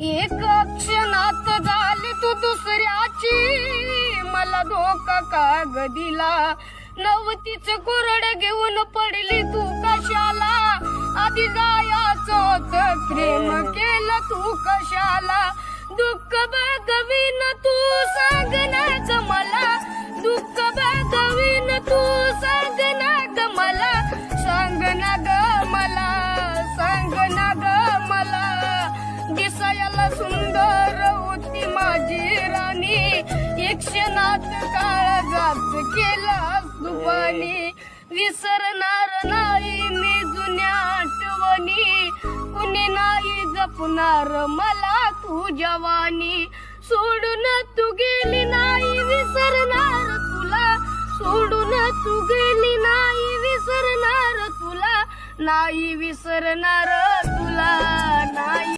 एक क्षणात झाली तू दुसऱ्याची, मला धोका काग दिला. नवतीच कुरड घेऊन पडली तू कशाला, आधी जायाचं होतं प्रेम केलं तू कशाला. दुःख बघवीन तू सांग ना ग मला, दुःख बघवीन तू सांग ना ग मला, सांग ना ग मला, सांग ना ग मला. दिसायला सुंदर होती माझी राणी, एक क्षणात काळजात केला सुपानी. विसरणार नाही मी जुन्या आठवणी, कुणी नाही जपणार मला तू जवानी. सोडून तू गेली नाही विसरणार तुला, सोडून तू गेली नाही विसरणार तुला, नाही विसरणार तुला, नाही.